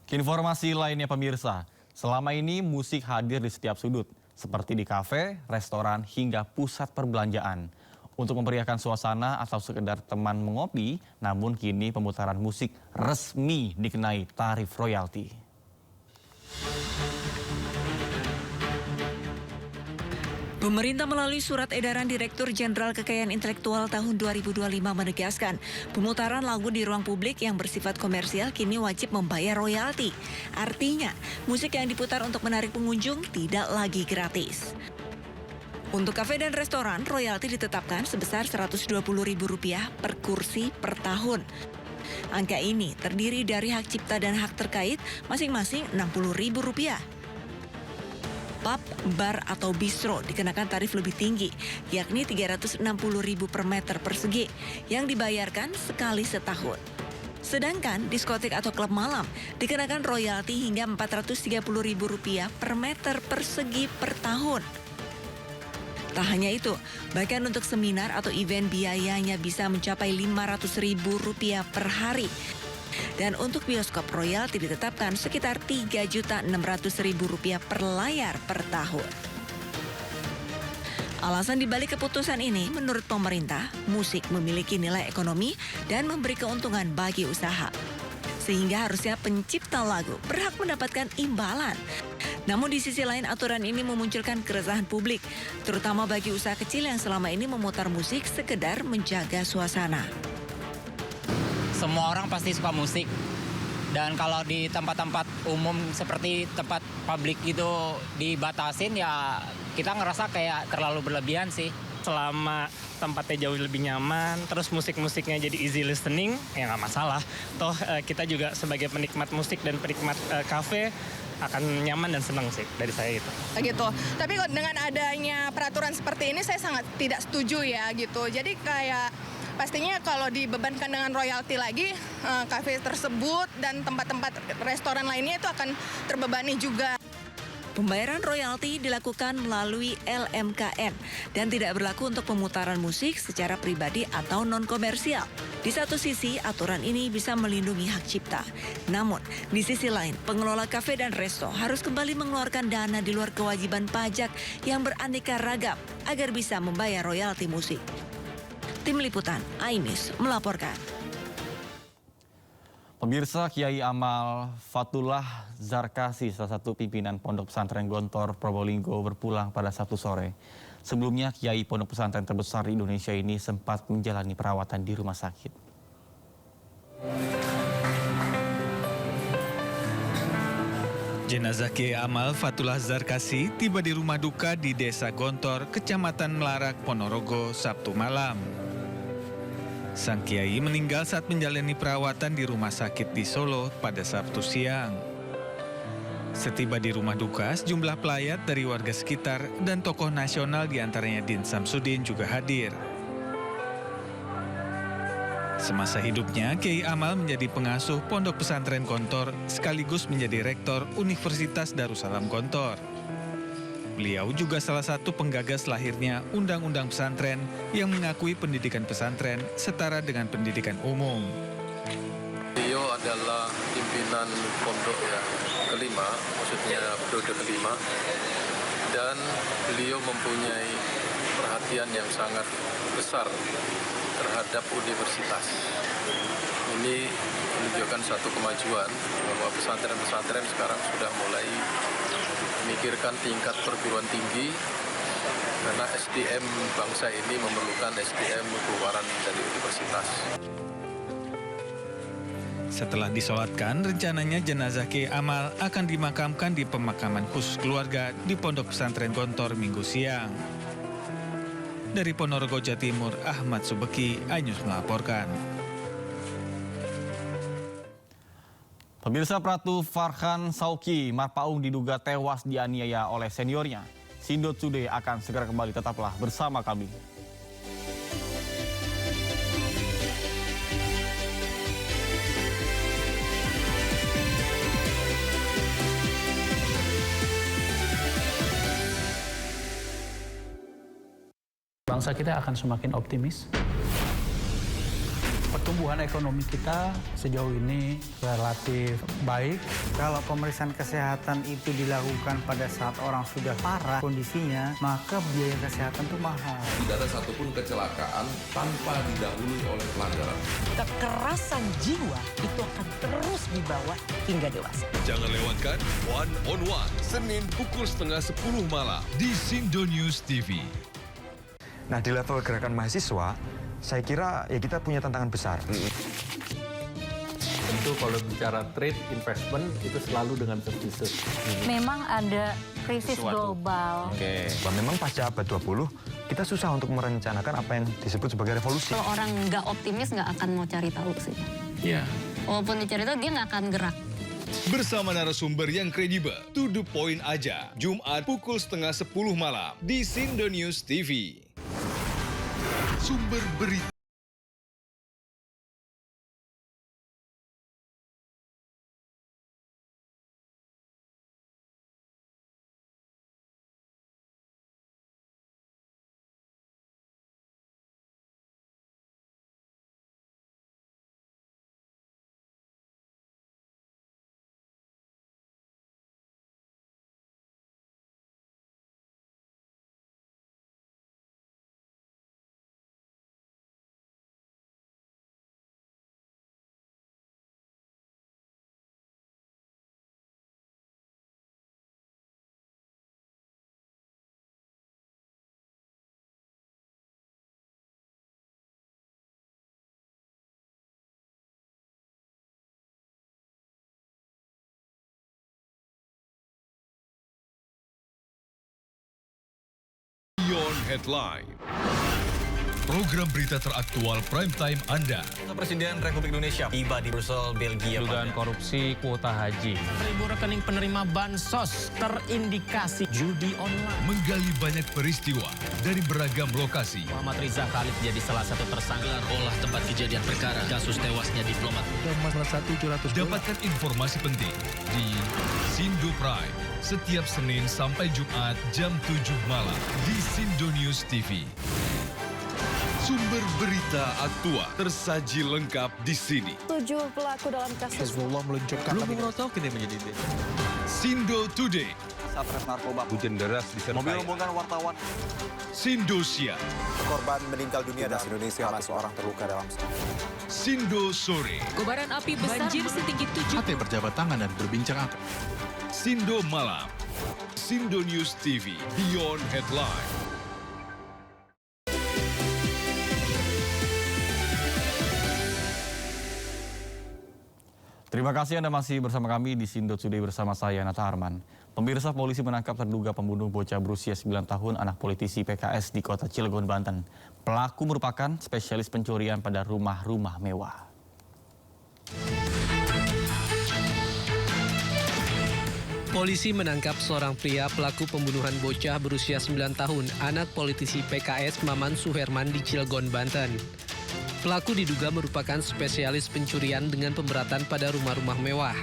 Informasi lainnya pemirsa, selama ini musik hadir di setiap sudut, seperti di kafe, restoran, hingga pusat perbelanjaan. Untuk memeriahkan suasana atau sekedar teman mengopi, namun kini pemutaran musik resmi dikenai tarif royalti. Pemerintah melalui surat edaran Direktur Jenderal Kekayaan Intelektual tahun 2025 menegaskan, pemutaran lagu di ruang publik yang bersifat komersial kini wajib membayar royalti. Artinya, musik yang diputar untuk menarik pengunjung tidak lagi gratis. Untuk kafe dan restoran, royalti ditetapkan sebesar Rp120.000 per kursi per tahun. Angka ini terdiri dari hak cipta dan hak terkait masing-masing Rp60.000. Pub, bar, atau bistro dikenakan tarif lebih tinggi, yakni Rp360.000 per meter persegi, yang dibayarkan sekali setahun. Sedangkan diskotik atau klub malam dikenakan royalti hingga Rp430.000 per meter persegi per tahun. Tak hanya itu, bahkan untuk seminar atau event biayanya bisa mencapai Rp500.000 per hari. Dan untuk bioskop royalti ditetapkan sekitar Rp3.600.000 per layar per tahun. Alasan dibalik keputusan ini, menurut pemerintah, musik memiliki nilai ekonomi dan memberi keuntungan bagi usaha. Sehingga harusnya pencipta lagu berhak mendapatkan imbalan. Namun di sisi lain aturan ini memunculkan keresahan publik, terutama bagi usaha kecil yang selama ini memutar musik sekedar menjaga suasana. Semua orang pasti suka musik, dan kalau di tempat-tempat umum seperti tempat publik gitu dibatasin, ya kita ngerasa kayak terlalu berlebihan sih. Selama tempatnya jauh lebih nyaman, terus musik-musiknya jadi easy listening, ya nggak masalah. Toh kita juga sebagai penikmat musik dan penikmat kafe akan nyaman dan senang sih dari saya gitu. Gitu. Tapi dengan adanya peraturan seperti ini saya sangat tidak setuju ya gitu. Jadi kayak pastinya kalau dibebankan dengan royalti lagi, kafe tersebut dan tempat-tempat restoran lainnya itu akan terbebani juga. Pembayaran royalti dilakukan melalui LMKN dan tidak berlaku untuk pemutaran musik secara pribadi atau non-komersial. Di satu sisi, aturan ini bisa melindungi hak cipta. Namun, di sisi lain, pengelola kafe dan resto harus kembali mengeluarkan dana di luar kewajiban pajak yang beraneka ragam agar bisa membayar royalti musik. Tim Liputan, Ainis melaporkan. Pemirsa, Kiai Amal Fatullah Zarkasi, salah satu pimpinan Pondok Pesantren Gontor Probolinggo, berpulang pada Sabtu sore. Sebelumnya, Kiai Pondok Pesantren terbesar di Indonesia ini sempat menjalani perawatan di rumah sakit. Jenazah Kiai Amal Fatullah Zarkasi tiba di rumah duka di Desa Gontor, Kecamatan Melarak, Ponorogo, Sabtu malam. Sang Kiai meninggal saat menjalani perawatan di rumah sakit di Solo pada Sabtu siang. Setiba di rumah duka, sejumlah pelayat dari warga sekitar dan tokoh nasional diantaranya Din Samsudin juga hadir. Semasa hidupnya, Kiai Amal menjadi pengasuh Pondok Pesantren Gontor sekaligus menjadi rektor Universitas Darussalam Gontor. Beliau juga salah satu penggagas lahirnya Undang-Undang Pesantren yang mengakui pendidikan pesantren setara dengan pendidikan umum. Beliau adalah pimpinan pondok ya, kelima, maksudnya periode kelima, dan beliau mempunyai perhatian yang sangat besar terhadap universitas. Ini menunjukkan satu kemajuan bahwa pesantren-pesantren sekarang sudah mulai memikirkan tingkat perguruan tinggi, karena SDM bangsa ini memerlukan SDM keluaran dari universitas. Setelah disolatkan, rencananya jenazah Kiai Amal akan dimakamkan di pemakaman khusus keluarga di Pondok Pesantren Gontor Minggu siang. Dari Ponorogo, Jawa Timur, Ahmad Subeki, Ainews melaporkan. Pemirsa, Pratu Farhan Sauki Marpaung diduga tewas dianiaya oleh seniornya. Sindot Today akan segera kembali, tetaplah bersama kami. Bangsa kita akan semakin optimis. Pertumbuhan ekonomi kita sejauh ini relatif baik. Kalau pemeriksaan kesehatan itu dilakukan pada saat orang sudah parah kondisinya, maka biaya kesehatan itu mahal. Tidak ada satupun kecelakaan tanpa didahului oleh pelanggaran. Kekerasan jiwa itu akan terus dibawa hingga dewasa. Jangan lewatkan One on One, Senin pukul 9:30 malam di Sindo News TV. Nah, di level gerakan mahasiswa, saya kira ya kita punya tantangan besar. Tentu kalau bicara trade investment itu selalu dengan services. Memang ada krisis global. Oke. Memang pasca abad 20, kita susah untuk merencanakan apa yang disebut sebagai revolusi. Kalau orang nggak optimis nggak akan mau cari tahu sih. Ya. Walaupun dicari tahu dia nggak akan gerak. Bersama narasumber yang kredibel, to the point aja. Jumat pukul 9:30 malam di Sindo News TV. Sumber berita. Beyond Headline. Program berita teraktual prime time Anda. Presiden Republik Indonesia tiba di Brussel, Belgia. Dugaan korupsi kuota haji. 1.000 rekening penerima bansos terindikasi judi online. Menggali banyak peristiwa dari beragam lokasi. Muhammad Riza Khalid jadi salah satu tersangka olah tempat kejadian perkara kasus tewasnya diplomat. Dapatkan informasi penting di Sindo Prime setiap Senin sampai Jumat jam 7 malam di Sindo News TV. Sumber berita aktual tersaji lengkap di sini. 7 pelaku dalam kasus Hezbollah meluncurkan Sindo Today. Satres narkoba. Hujan deras disertai. Mobil rombongan wartawan. Sindo Siang. Korban meninggal dunia dan Indonesia, seorang terluka dalam. Sindo Sore. Kobaran api besar setinggi 7. Hati berjabat tangan dan berbincang akrab. Sindo Malam. Sindo News TV. Beyond Headline. Terima kasih Anda masih bersama kami di Sindo Today bersama saya, Nata Arman. Pemirsa, polisi menangkap terduga pembunuh bocah berusia 9 tahun anak politisi PKS di kota Cilegon, Banten. Pelaku merupakan spesialis pencurian pada rumah-rumah mewah. Polisi menangkap seorang pria pelaku pembunuhan bocah berusia 9 tahun anak politisi PKS Maman Suherman di Cilegon, Banten. Pelaku diduga merupakan spesialis pencurian dengan pemberatan pada rumah-rumah mewah.